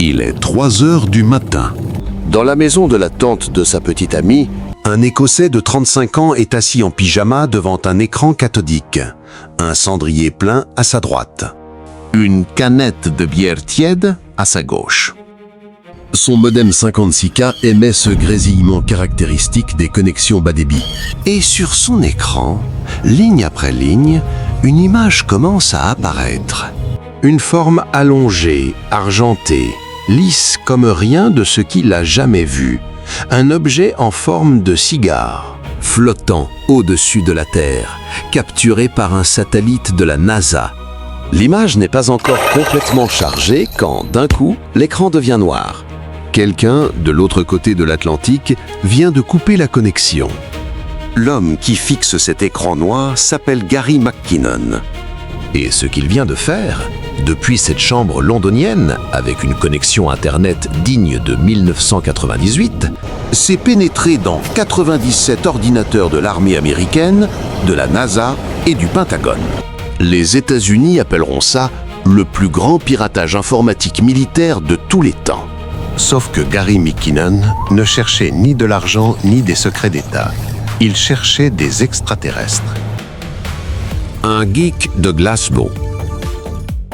Il est 3 heures du matin. Dans la maison de la tante de sa petite amie, Un Écossais de 35 ans est assis en pyjama devant un écran cathodique. Un cendrier plein à sa droite. Une canette de bière tiède à sa gauche. Son modem 56K émet ce grésillement caractéristique des connexions bas débit. et sur son écran, ligne après ligne, une image commence à apparaître. Une forme allongée, argentée, lisse comme rien de ce qu'il a jamais vu. Un objet en forme de cigare, flottant au-dessus de la Terre, capturé par un satellite de la NASA. L'image n'est pas encore complètement chargée quand, d'un coup, l'écran devient noir. Quelqu'un, de l'autre côté de l'Atlantique, vient de couper la connexion. L'homme qui fixe cet écran noir s'appelle Gary McKinnon. Et ce qu'il vient de faire, depuis cette chambre londonienne, avec une connexion Internet digne de 1998, c'est pénétrer dans 97 ordinateurs de l'armée américaine, de la NASA et du Pentagone. Les États-Unis appelleront ça le plus grand piratage informatique militaire de tous les temps. Sauf que Gary McKinnon ne cherchait ni de l'argent ni des secrets d'État. Il cherchait des extraterrestres. Un geek de Glasgow.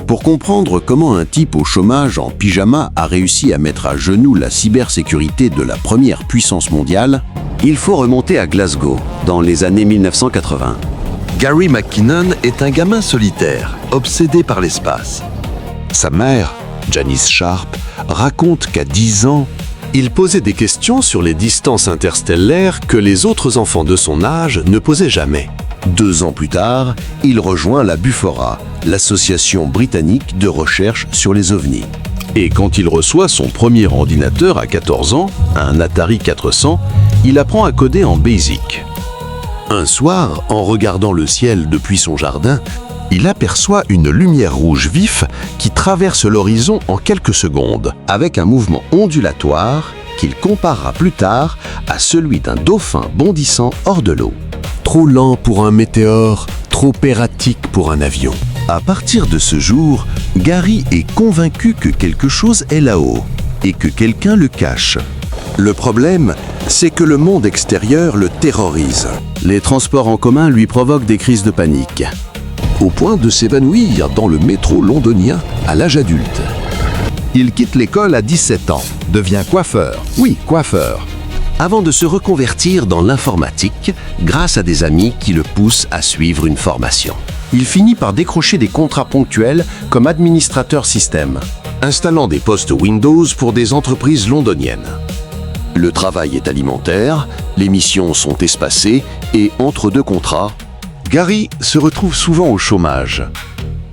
Pour comprendre comment un type au chômage en pyjama a réussi à mettre à genoux la cybersécurité de la première puissance mondiale, il faut remonter à Glasgow, dans les années 1980. Gary McKinnon est un gamin solitaire, obsédé par l'espace. Sa mère, Janice Sharp, raconte qu'à 10 ans, il posait des questions sur les distances interstellaires que les autres enfants de son âge ne posaient jamais. 2 ans plus tard, il rejoint la Bufora, l'association britannique de recherche sur les ovnis. Et quand il reçoit son premier ordinateur à 14 ans, un Atari 400, il apprend à coder en BASIC. Un soir, en regardant le ciel depuis son jardin, il aperçoit une lumière rouge vif qui traverse l'horizon en quelques secondes, avec un mouvement ondulatoire qu'il comparera plus tard à celui d'un dauphin bondissant hors de l'eau. Trop lent pour un météore, trop erratique pour un avion. À partir de ce jour, Gary est convaincu que quelque chose est là-haut et que quelqu'un le cache. Le problème, c'est que le monde extérieur le terrorise. Les transports en commun lui provoquent des crises de panique, au point de s'évanouir dans le métro londonien à l'âge adulte. Il quitte l'école à 17 ans, devient coiffeur. Oui, coiffeur. Avant de se reconvertir dans l'informatique grâce à des amis qui le poussent à suivre une formation. Il finit par décrocher des contrats ponctuels comme administrateur système, installant des postes Windows pour des entreprises londoniennes. Le travail est alimentaire, les missions sont espacées et entre 2 contrats, Gary se retrouve souvent au chômage.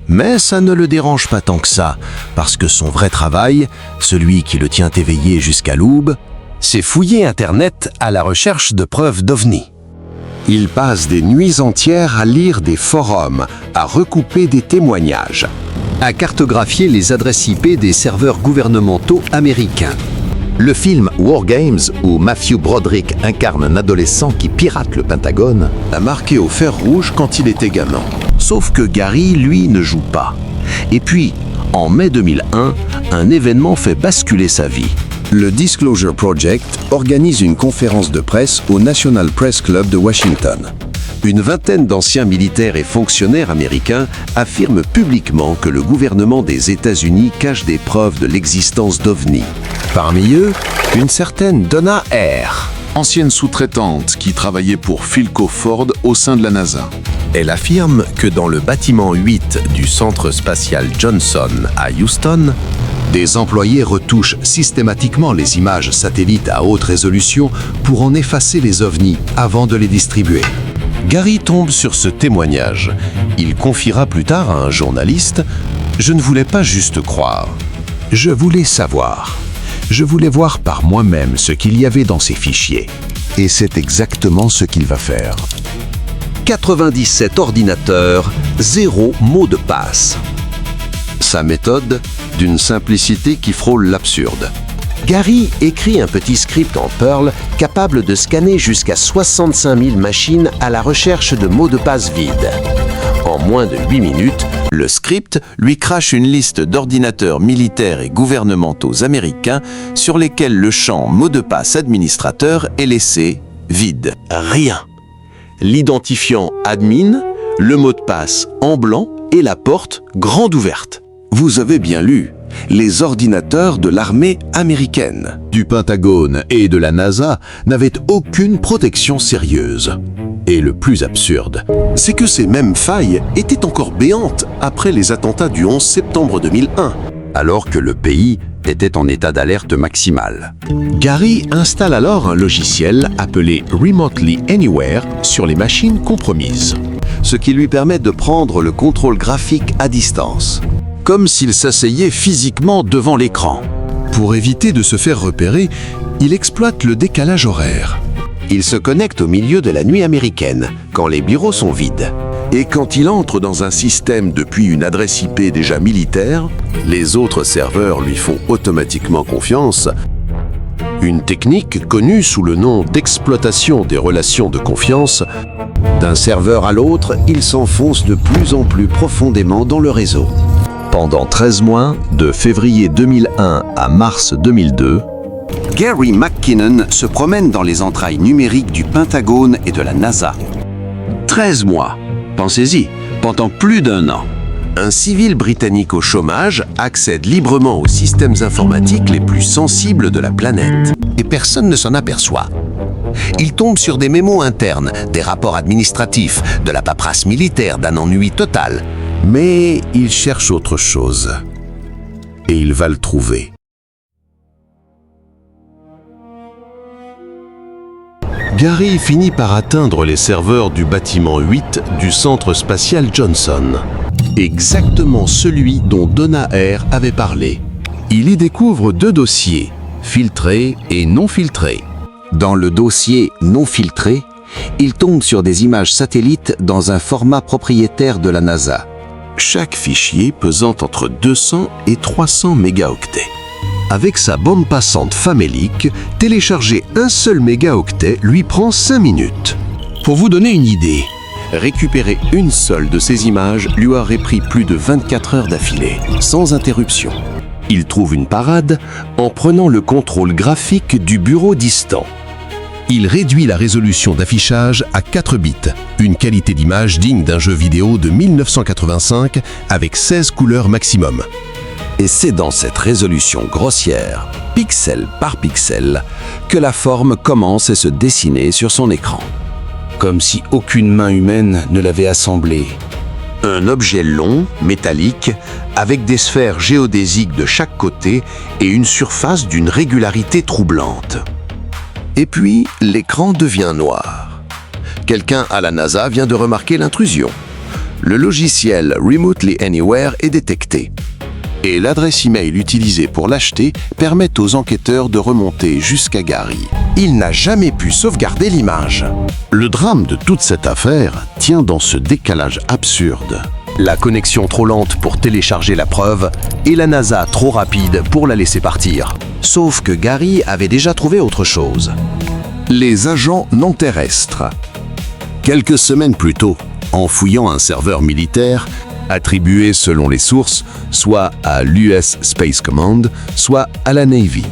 Mais ça ne le dérange pas tant que ça, parce que son vrai travail, celui qui le tient éveillé jusqu'à l'aube, c'est fouiller Internet à la recherche de preuves d'OVNI. Il passe des nuits entières à lire des forums, à recouper des témoignages, à cartographier les adresses IP des serveurs gouvernementaux américains. Le film War Games, où Matthew Broderick incarne un adolescent qui pirate le Pentagone, a marqué au fer rouge quand il était gamin. Sauf que Gary, lui, ne joue pas. Et puis, en mai 2001, un événement fait basculer sa vie. Le Disclosure Project organise une conférence de presse au National Press Club de Washington. Une vingtaine d'anciens militaires et fonctionnaires américains affirment publiquement que le gouvernement des États-Unis cache des preuves de l'existence d'OVNI. Parmi eux, une certaine Donna Hare, ancienne sous-traitante qui travaillait pour Philco Ford au sein de la NASA. Elle affirme que dans le bâtiment 8 du centre spatial Johnson à Houston, des employés retouchent systématiquement les images satellites à haute résolution pour en effacer les ovnis avant de les distribuer. Gary tombe sur ce témoignage. Il confiera plus tard à un journaliste « Je ne voulais pas juste croire. Je voulais savoir. Je voulais voir par moi-même ce qu'il y avait dans ces fichiers. » Et c'est exactement ce qu'il va faire. 97 ordinateurs, 0 mot de passe. Sa méthode, d'une simplicité qui frôle l'absurde. Gary écrit un petit script en Perl capable de scanner jusqu'à 65 000 machines à la recherche de mots de passe vides. En moins de 8 minutes, le script lui crache une liste d'ordinateurs militaires et gouvernementaux américains sur lesquels le champ mot de passe administrateur est laissé vide. Rien. L'identifiant admin, le mot de passe en blanc et la porte grande ouverte. Vous avez bien lu, les ordinateurs de l'armée américaine, Du Pentagone et de la NASA n'avaient aucune protection sérieuse. Et le plus absurde, c'est que ces mêmes failles étaient encore béantes après les attentats du 11 septembre 2001. alors que le pays était en état d'alerte maximale. Gary installe alors un logiciel appelé Remotely Anywhere sur les machines compromises, ce qui lui permet de prendre le contrôle graphique à distance. Comme s'il s'asseyait physiquement devant l'écran. Pour éviter de se faire repérer, il exploite le décalage horaire. Il se connecte au milieu de la nuit américaine, quand les bureaux sont vides. Et quand il entre dans un système depuis une adresse IP déjà militaire, les autres serveurs lui font automatiquement confiance. Une technique connue sous le nom d'exploitation des relations de confiance. D'un serveur à l'autre, il s'enfonce de plus en plus profondément dans le réseau. Pendant 13 mois, de février 2001 à mars 2002, Gary McKinnon se promène dans les entrailles numériques du Pentagone et de la NASA. 13 mois, pensez-y, pendant plus d'1 an. Un civil britannique au chômage accède librement aux systèmes informatiques les plus sensibles de la planète. Et personne ne s'en aperçoit. Il tombe sur des mémos internes, des rapports administratifs, de la paperasse militaire d'un ennui total. Mais il cherche autre chose. Et il va le trouver. Gary finit par atteindre les serveurs du bâtiment 8 du centre spatial Johnson. Exactement celui dont Donna Hare avait parlé. Il y découvre 2 dossiers, filtrés et non filtrés. Dans le dossier non filtré, il tombe sur des images satellites dans un format propriétaire de la NASA. Chaque fichier pesant entre 200 et 300 mégaoctets. Avec sa bande passante famélique, télécharger un seul mégaoctet lui prend 5 minutes. Pour vous donner une idée, récupérer une seule de ces images lui aurait pris plus de 24 heures d'affilée, sans interruption. Il trouve une parade en prenant le contrôle graphique du bureau distant. Il réduit la résolution d'affichage à 4 bits, une qualité d'image digne d'un jeu vidéo de 1985 avec 16 couleurs maximum. Et c'est dans cette résolution grossière, pixel par pixel, que la forme commence à se dessiner sur son écran. Comme si aucune main humaine ne l'avait assemblé. Un objet long, métallique, avec des sphères géodésiques de chaque côté et une surface d'une régularité troublante. Et puis, l'écran devient noir. Quelqu'un à la NASA vient de remarquer l'intrusion. Le logiciel Remotely Anywhere est détecté. Et l'adresse email utilisée pour l'acheter permet aux enquêteurs de remonter jusqu'à Gary. Il n'a jamais pu sauvegarder l'image. Le drame de toute cette affaire tient dans ce décalage absurde. La connexion trop lente pour télécharger la preuve et la NASA trop rapide pour la laisser partir. Sauf que Gary avait déjà trouvé autre chose. Les agents non terrestres. Quelques semaines plus tôt, en fouillant un serveur militaire, attribué selon les sources, soit à l'US Space Command, soit à la Navy.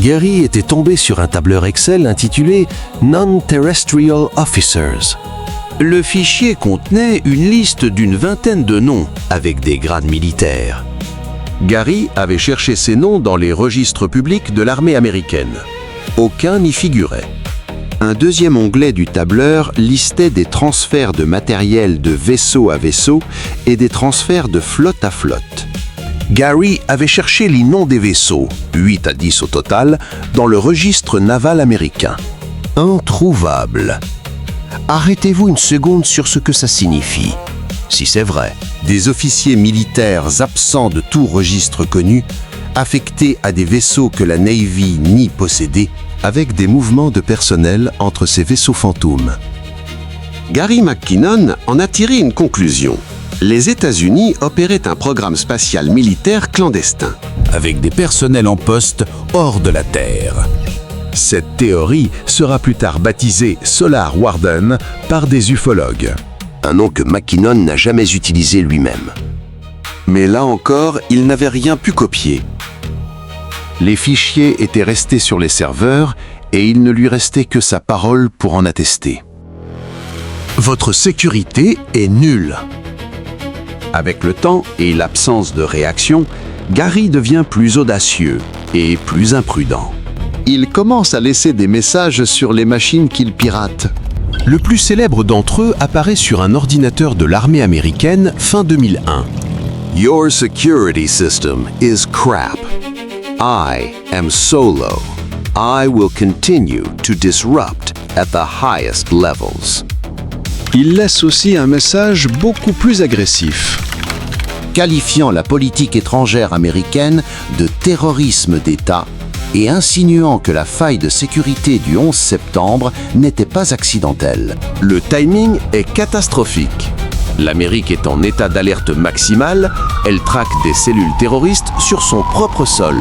Gary était tombé sur un tableur Excel intitulé Non-Terrestrial Officers. Le fichier contenait une liste d'une vingtaine de noms avec des grades militaires. Gary avait cherché ces noms dans les registres publics de l'armée américaine. Aucun n'y figurait. Un deuxième onglet du tableur listait des transferts de matériel de vaisseau à vaisseau et des transferts de flotte à flotte. Gary avait cherché les noms des vaisseaux, 8 à 10 au total, dans le registre naval américain. Introuvable. Arrêtez-vous une seconde sur ce que ça signifie. Si c'est vrai, des officiers militaires absents de tout registre connu, affectés à des vaisseaux que la Navy nie posséder, avec des mouvements de personnel entre ces vaisseaux fantômes. Gary McKinnon en a tiré une conclusion. Les États-Unis opéraient un programme spatial militaire clandestin, avec des personnels en poste hors de la Terre. Cette théorie sera plus tard baptisée Solar Warden par des ufologues. un nom que McKinnon n'a jamais utilisé lui-même. Mais là encore, il n'avait rien pu copier. Les fichiers étaient restés sur les serveurs et il ne lui restait que sa parole pour en attester. Votre sécurité est nulle. Avec le temps et l'absence de réaction, Gary devient plus audacieux et plus imprudent. Il commence à laisser des messages sur les machines qu'il pirate. Le plus célèbre d'entre eux apparaît sur un ordinateur de l'armée américaine fin 2001. Your security system is crap. I am Solo. I will continue to disrupt at the highest levels. Il laisse aussi un message beaucoup plus agressif. Qualifiant la politique étrangère américaine de terrorisme d'État et insinuant que la faille de sécurité du 11 septembre n'était pas accidentelle. Le timing est catastrophique. L'Amérique est en état d'alerte maximale, elle traque des cellules terroristes sur son propre sol.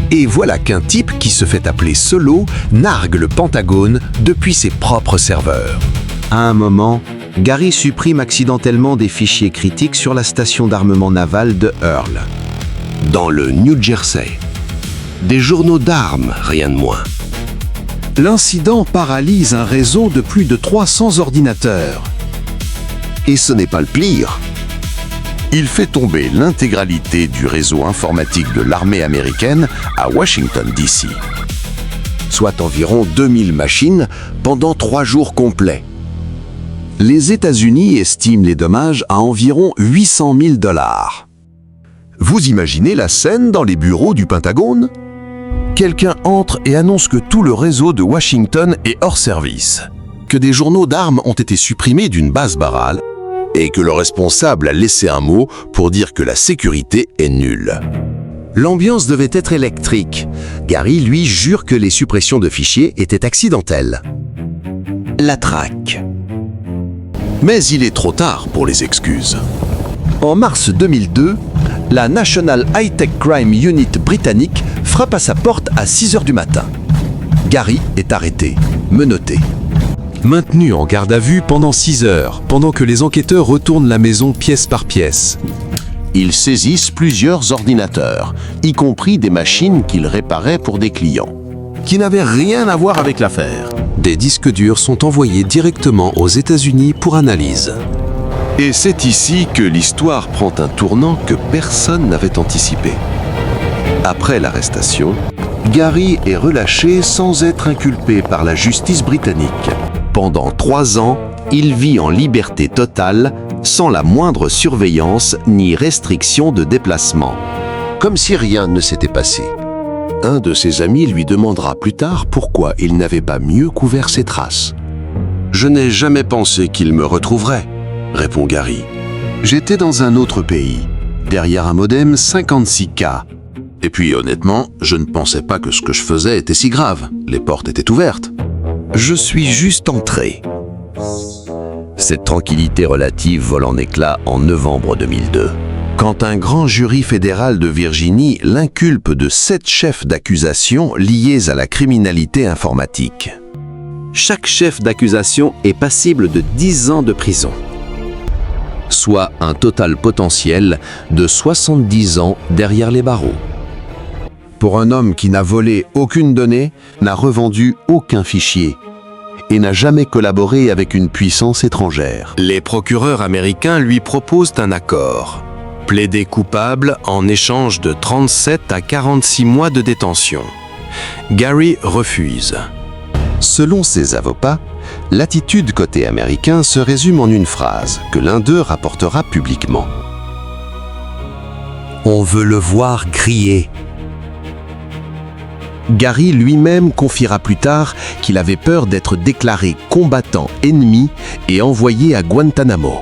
Et voilà qu'un type qui se fait appeler Solo nargue le Pentagone depuis ses propres serveurs. À un moment, Gary supprime accidentellement des fichiers critiques sur la station d'armement naval de Earl, dans le New Jersey. Des journaux d'armes, rien de moins. L'incident paralyse un réseau de plus de 300 ordinateurs. Et ce n'est pas le pire. Il fait tomber l'intégralité du réseau informatique de l'armée américaine à Washington, D.C. Soit environ 2000 machines pendant 3 jours complets. Les États-Unis estiment les dommages à environ 800 000 $. Vous imaginez la scène dans les bureaux du Pentagone ? Quelqu'un entre et annonce que tout le réseau de Washington est hors service, que des journaux d'armes ont été supprimés d'une base barrale et que le responsable a laissé un mot pour dire que la sécurité est nulle. L'ambiance devait être électrique. Gary, lui, jure que les suppressions de fichiers étaient accidentelles. La traque. Mais il est trop tard pour les excuses. En mars 2002, la National High Tech Crime Unit britannique frappe à sa porte à 6 h du matin. Gary est arrêté, menotté. Maintenu en garde à vue pendant 6 heures, pendant que les enquêteurs retournent la maison pièce par pièce. Ils saisissent plusieurs ordinateurs, y compris des machines qu'ils réparaient pour des clients, qui n'avaient rien à voir avec l'affaire. Des disques durs sont envoyés directement aux États-Unis pour analyse. Et c'est ici que l'histoire prend un tournant que personne n'avait anticipé. Après l'arrestation, Gary est relâché sans être inculpé par la justice britannique. Pendant 3 ans, il vit en liberté totale, sans la moindre surveillance ni restriction de déplacement. Comme si rien ne s'était passé. Un de ses amis lui demandera plus tard pourquoi il n'avait pas mieux couvert ses traces. « Je n'ai jamais pensé qu'il me retrouverait », répond Gary. « J'étais dans un autre pays, derrière un modem 56K. Et puis honnêtement, je ne pensais pas que ce que je faisais était si grave. Les portes étaient ouvertes. Je suis juste entré. » Cette tranquillité relative vole en éclats en novembre 2002. Quand un grand jury fédéral de Virginie l'inculpe de 7 chefs d'accusation liés à la criminalité informatique. Chaque chef d'accusation est passible de 10 ans de prison, soit un total potentiel de 70 ans derrière les barreaux. Pour un homme qui n'a volé aucune donnée, n'a revendu aucun fichier et n'a jamais collaboré avec une puissance étrangère. Les procureurs américains lui proposent un accord. Plaider coupable en échange de 37 à 46 mois de détention. Gary refuse. Selon ses avocats, l'attitude côté américain se résume en une phrase que l'un d'eux rapportera publiquement. « On veut le voir griller ». Gary lui-même confiera plus tard qu'il avait peur d'être déclaré combattant ennemi et envoyé à Guantanamo.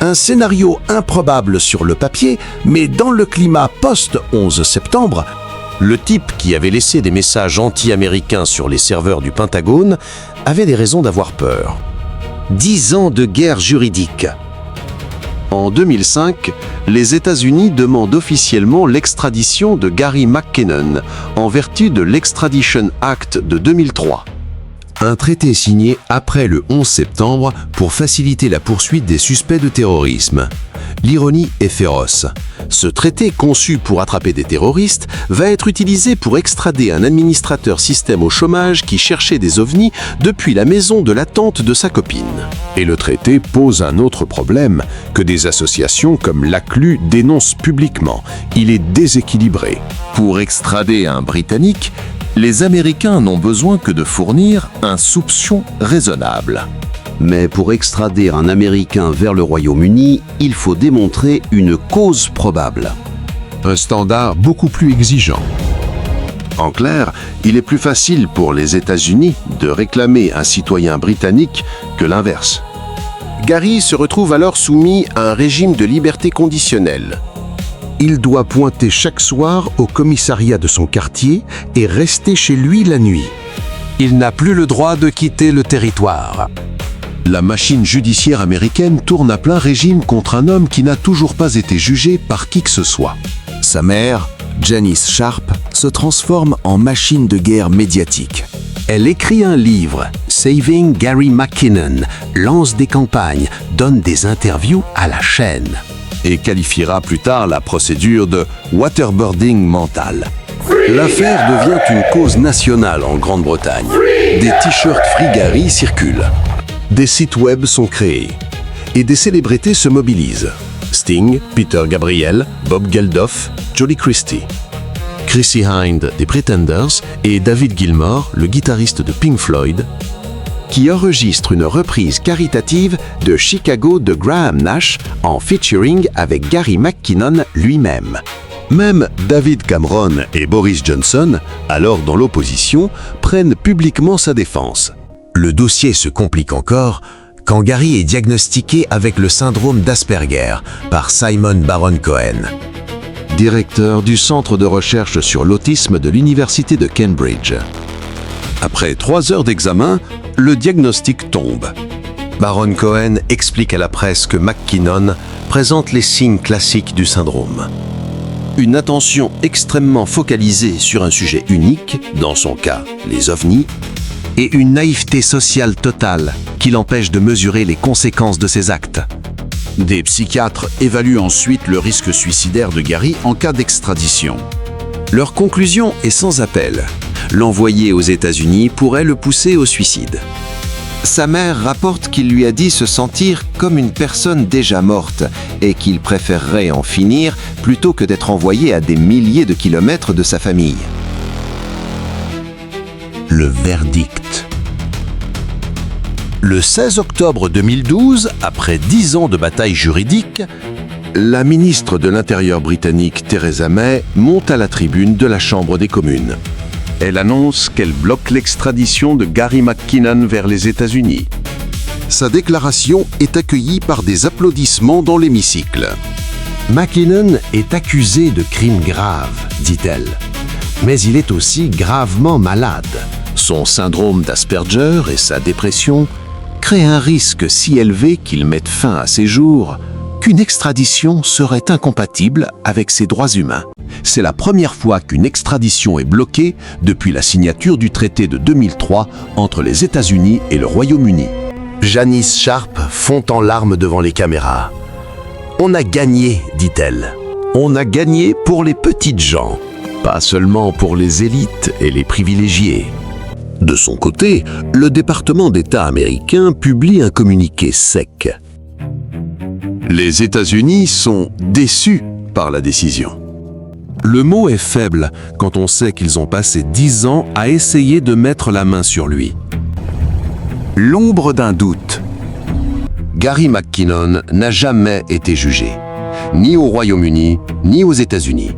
Un scénario improbable sur le papier, mais dans le climat post-11 septembre, le type qui avait laissé des messages anti-américains sur les serveurs du Pentagone avait des raisons d'avoir peur. 10 ans de guerre juridique. En 2005, les États-Unis demandent officiellement l'extradition de Gary McKinnon en vertu de l'Extradition Act de 2003. Un traité signé après le 11 septembre pour faciliter la poursuite des suspects de terrorisme. L'ironie est féroce. Ce traité, conçu pour attraper des terroristes, va être utilisé pour extrader un administrateur système au chômage qui cherchait des ovnis depuis la maison de la tante de sa copine. Et le traité pose un autre problème que des associations comme l'ACLU dénoncent publiquement. Il est déséquilibré. Pour extrader un Britannique, les Américains n'ont besoin que de fournir un soupçon raisonnable. Mais pour extrader un Américain vers le Royaume-Uni, il faut démontrer une cause probable. Un standard beaucoup plus exigeant. En clair, il est plus facile pour les États-Unis de réclamer un citoyen britannique que l'inverse. Gary se retrouve alors soumis à un régime de liberté conditionnelle. Il doit pointer chaque soir au commissariat de son quartier et rester chez lui la nuit. Il n'a plus le droit de quitter le territoire. La machine judiciaire américaine tourne à plein régime contre un homme qui n'a toujours pas été jugé par qui que ce soit. Sa mère, Janice Sharp, se transforme en machine de guerre médiatique. Elle écrit un livre, Saving Gary McKinnon, lance des campagnes, donne des interviews à la chaîne. Et qualifiera plus tard la procédure de waterboarding mental. L'affaire devient une cause nationale en Grande-Bretagne. Des t-shirts Free Gary circulent. Des sites web sont créés et des célébrités se mobilisent. Sting, Peter Gabriel, Bob Geldof, Jodie Christie. Chrissie Hynde des Pretenders et David Gilmour, le guitariste de Pink Floyd, qui enregistre une reprise caritative de Chicago de Graham Nash en featuring avec Gary McKinnon lui-même. Même David Cameron et Boris Johnson, alors dans l'opposition, prennent publiquement sa défense. Le dossier se complique encore quand Gary est diagnostiqué avec le syndrome d'Asperger par Simon Baron-Cohen, directeur du Centre de recherche sur l'autisme de l'Université de Cambridge. Après 3 heures d'examen, le diagnostic tombe. Baron-Cohen explique à la presse que McKinnon présente les signes classiques du syndrome. Une attention extrêmement focalisée sur un sujet unique, dans son cas, les ovnis, et une naïveté sociale totale qui l'empêche de mesurer les conséquences de ses actes. Des psychiatres évaluent ensuite le risque suicidaire de Gary en cas d'extradition. Leur conclusion est sans appel. L'envoyer aux États-Unis pourrait le pousser au suicide. Sa mère rapporte qu'il lui a dit se sentir comme une personne déjà morte et qu'il préférerait en finir plutôt que d'être envoyé à des milliers de kilomètres de sa famille. Le verdict. Le 16 octobre 2012, après 10 ans de bataille juridique, la ministre de l'Intérieur britannique Theresa May monte à la tribune de la Chambre des communes. Elle annonce qu'elle bloque l'extradition de Gary McKinnon vers les États-Unis. Sa déclaration est accueillie par des applaudissements dans l'hémicycle. McKinnon est accusé de crimes graves, dit-elle. Mais il est aussi gravement malade. Son syndrome d'Asperger et sa dépression créent un risque si élevé qu'il mette fin à ses jours qu'une extradition serait incompatible avec ses droits humains. C'est la première fois qu'une extradition est bloquée depuis la signature du traité de 2003 entre les États-Unis et le Royaume-Uni. Janice Sharp fond en larmes devant les caméras. « On a gagné, dit-elle. On a gagné pour les petites gens, pas seulement pour les élites et les privilégiés. » De son côté, le département d'État américain publie un communiqué sec. Les États-Unis sont déçus par la décision. Le mot est faible quand on sait qu'ils ont passé 10 ans à essayer de mettre la main sur lui. L'ombre d'un doute. Gary McKinnon n'a jamais été jugé, ni au Royaume-Uni, ni aux États-Unis.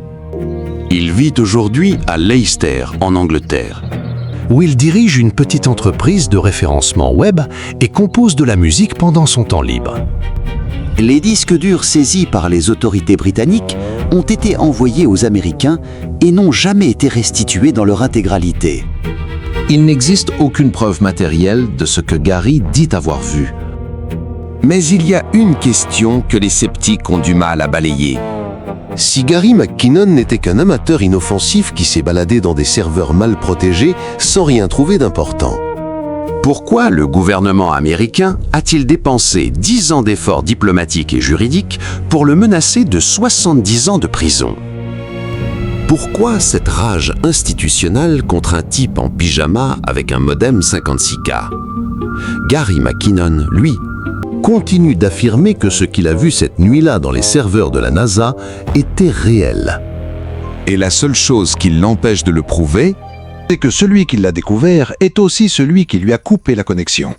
Il vit aujourd'hui à Leicester, en Angleterre, où il dirige une petite entreprise de référencement web et compose de la musique pendant son temps libre. Les disques durs saisis par les autorités britanniques ont été envoyés aux Américains et n'ont jamais été restitués dans leur intégralité. Il n'existe aucune preuve matérielle de ce que Gary dit avoir vu. Mais il y a une question que les sceptiques ont du mal à balayer. Si Gary McKinnon n'était qu'un amateur inoffensif qui s'est baladé dans des serveurs mal protégés sans rien trouver d'important, Pourquoi le gouvernement américain a-t-il dépensé 10 ans d'efforts diplomatiques et juridiques pour le menacer de 70 ans de prison? Pourquoi cette rage institutionnelle contre un type en pyjama avec un modem 56K? Gary McKinnon, lui, continue d'affirmer que ce qu'il a vu cette nuit-là dans les serveurs de la NASA était réel. Et la seule chose qui l'empêche de le prouver, c'est que celui qui l'a découvert est aussi celui qui lui a coupé la connexion.